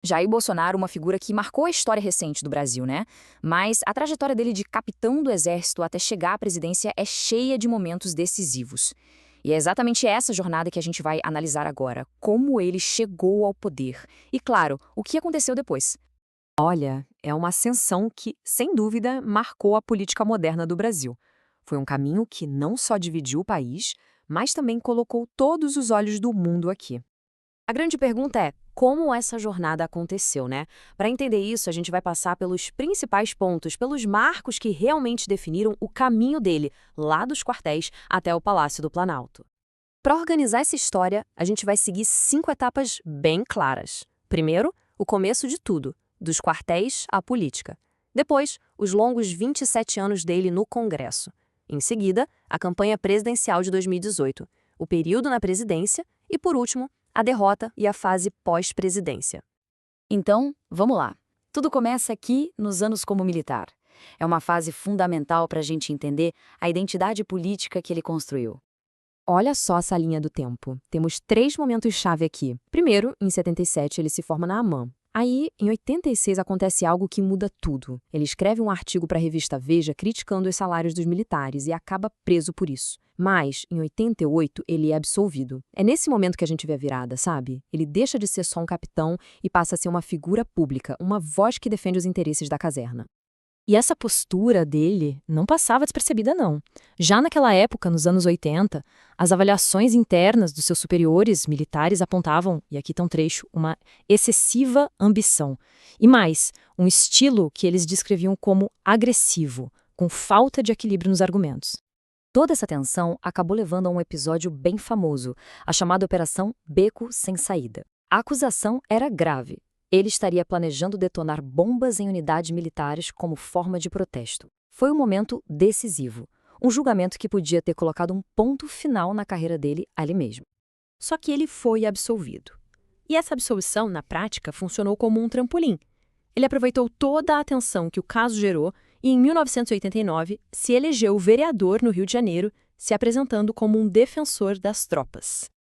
Jair Bolsonaro, uma figura que marcou a história recente do Brasil, né? Mas a trajetória dele de capitão do exército até chegar à presidência é cheia de momentos decisivos. E é exatamente essa jornada que a gente vai analisar agora, como ele chegou ao poder. E claro, o que aconteceu depois. Olha, é uma ascensão que, sem dúvida, marcou a política moderna do Brasil. Foi um caminho que não só dividiu o país, mas também colocou todos os olhos do mundo aqui. A grande pergunta é como essa jornada aconteceu, né? Para entender isso, a gente vai passar pelos principais pontos, pelos marcos que realmente definiram o caminho dele, lá dos quartéis até o Palácio do Planalto. Para organizar essa história, a gente vai seguir 5 etapas bem claras. Primeiro, o começo de tudo, dos quartéis à política. Depois, os longos 27 anos dele no Congresso. Em seguida, a campanha presidencial de 2018, o período na presidência e, por último, a derrota e a fase pós-presidência. Então, vamos lá. Tudo começa aqui nos anos como militar. É uma fase fundamental para a gente entender a identidade política que ele construiu. Olha só essa linha do tempo. Temos 3 momentos-chave aqui. Primeiro, em 77, ele se forma na AMAN. Aí, em 86, acontece algo que muda tudo. Ele escreve um artigo para a revista Veja criticando os salários dos militares e acaba preso por isso. Mas, em 88, ele é absolvido. É nesse momento que a gente vê a virada, sabe? Ele deixa de ser só um capitão e passa a ser uma figura pública, uma voz que defende os interesses da caserna. E essa postura dele não passava despercebida, não. Já naquela época, nos anos 80, as avaliações internas dos seus superiores militares apontavam, e aqui está um trecho, uma excessiva ambição. E mais, um estilo que eles descreviam como agressivo, com falta de equilíbrio nos argumentos. Toda essa tensão acabou levando a um episódio bem famoso, a chamada Operação Beco Sem Saída. A acusação era grave. Ele estaria planejando detonar bombas em unidades militares como forma de protesto. Foi um momento decisivo, um julgamento que podia ter colocado um ponto final na carreira dele ali mesmo. Só que ele foi absolvido. E essa absolvição, na prática, funcionou como um trampolim. Ele aproveitou toda a atenção que o caso gerou e, em 1989, se elegeu vereador no Rio de Janeiro, se apresentando como um defensor das tropas.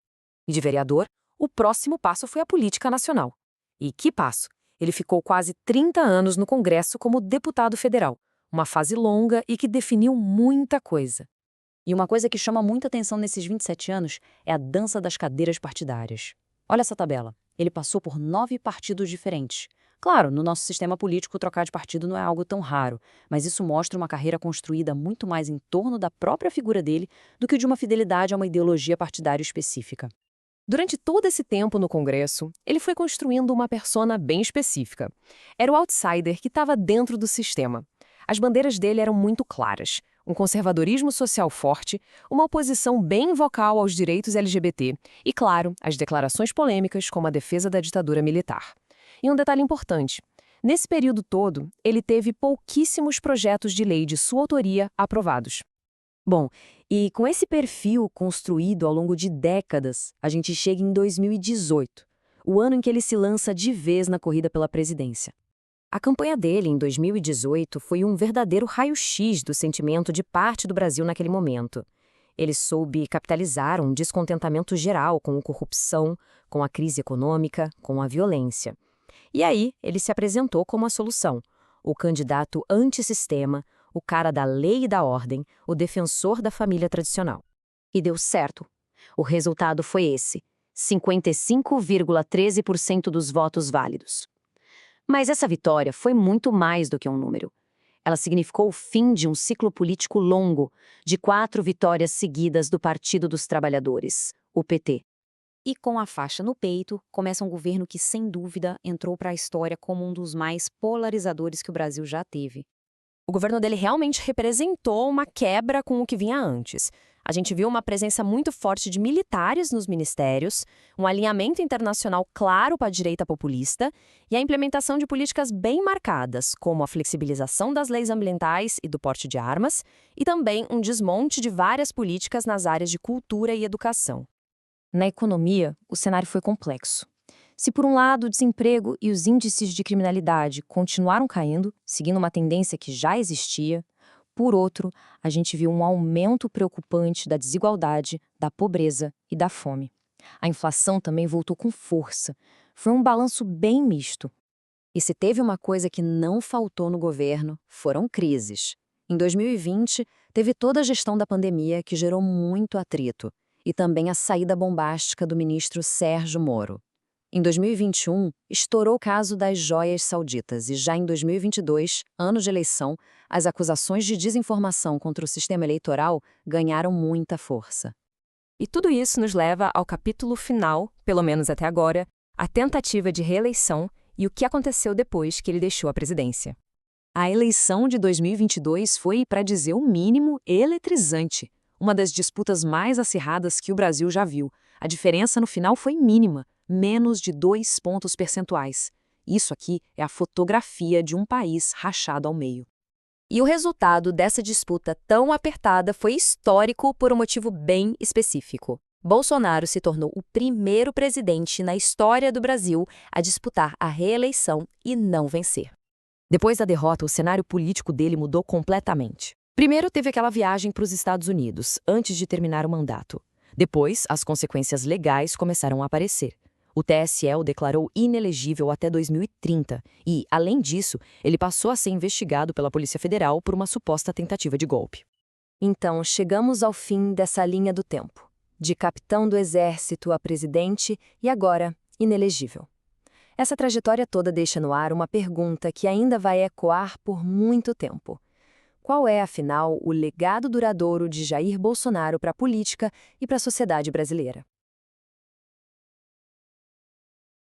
E de vereador, o próximo passo foi a política nacional. E que passo! Ele ficou quase 30 anos no Congresso como deputado federal, uma fase longa e que definiu muita coisa. E uma coisa que chama muita atenção nesses 27 anos é a dança das cadeiras partidárias. Olha essa tabela. Ele passou por 9 partidos diferentes. Claro, no nosso sistema político, trocar de partido não é algo tão raro, mas isso mostra uma carreira construída muito mais em torno da própria figura dele do que de uma fidelidade a uma ideologia partidária específica. Durante todo esse tempo no Congresso, ele foi construindo uma persona bem específica. Era o outsider que estava dentro do sistema. As bandeiras dele eram muito claras. Um conservadorismo social forte, uma oposição bem vocal aos direitos LGBT e, claro, as declarações polêmicas como a defesa da ditadura militar. E um detalhe importante, nesse período todo, ele teve pouquíssimos projetos de lei de sua autoria aprovados. Bom, e com esse perfil construído ao longo de décadas, a gente chega em 2018, o ano em que ele se lança de vez na corrida pela presidência. A campanha dele, em 2018, foi um verdadeiro raio-x do sentimento de parte do Brasil naquele momento. Ele soube capitalizar um descontentamento geral com a corrupção, com a crise econômica, com a violência. E aí, ele se apresentou como a solução, o candidato antissistema, o cara da lei e da ordem, o defensor da família tradicional. E deu certo. O resultado foi esse: 55,13% dos votos válidos. Mas essa vitória foi muito mais do que um número. Ela significou o fim de um ciclo político longo, de 4 vitórias seguidas do Partido dos Trabalhadores, o PT. E com a faixa no peito, começa um governo que, sem dúvida, entrou para a história como um dos mais polarizadores que o Brasil já teve. O governo dele realmente representou uma quebra com o que vinha antes. A gente viu uma presença muito forte de militares nos ministérios, um alinhamento internacional claro para a direita populista e a implementação de políticas bem marcadas, como a flexibilização das leis ambientais e do porte de armas, e também um desmonte de várias políticas nas áreas de cultura e educação. Na economia, o cenário foi complexo. Se, por um lado, o desemprego e os índices de criminalidade continuaram caindo, seguindo uma tendência que já existia, por outro, a gente viu um aumento preocupante da desigualdade, da pobreza e da fome. A inflação também voltou com força. Foi um balanço bem misto. E se teve uma coisa que não faltou no governo, foram crises. Em 2020, teve toda a gestão da pandemia que gerou muito atrito, e também a saída bombástica do ministro Sérgio Moro. Em 2021, estourou o caso das joias sauditas e já em 2022, ano de eleição, as acusações de desinformação contra o sistema eleitoral ganharam muita força. E tudo isso nos leva ao capítulo final, pelo menos até agora, a tentativa de reeleição e o que aconteceu depois que ele deixou a presidência. A eleição de 2022 foi, para dizer o mínimo, eletrizante. Uma das disputas mais acirradas que o Brasil já viu. A diferença no final foi mínima, menos de 2 pontos percentuais. Isso aqui é a fotografia de um país rachado ao meio. E o resultado dessa disputa tão apertada foi histórico por um motivo bem específico. Bolsonaro se tornou o primeiro presidente na história do Brasil a disputar a reeleição e não vencer. Depois da derrota, o cenário político dele mudou completamente. Primeiro teve aquela viagem para os Estados Unidos, antes de terminar o mandato. Depois, as consequências legais começaram a aparecer. O TSE o declarou inelegível até 2030 e, além disso, ele passou a ser investigado pela Polícia Federal por uma suposta tentativa de golpe. Então, chegamos ao fim dessa linha do tempo. De capitão do exército a presidente e agora inelegível. Essa trajetória toda deixa no ar uma pergunta que ainda vai ecoar por muito tempo. Qual é, afinal, o legado duradouro de Jair Bolsonaro para a política e para a sociedade brasileira?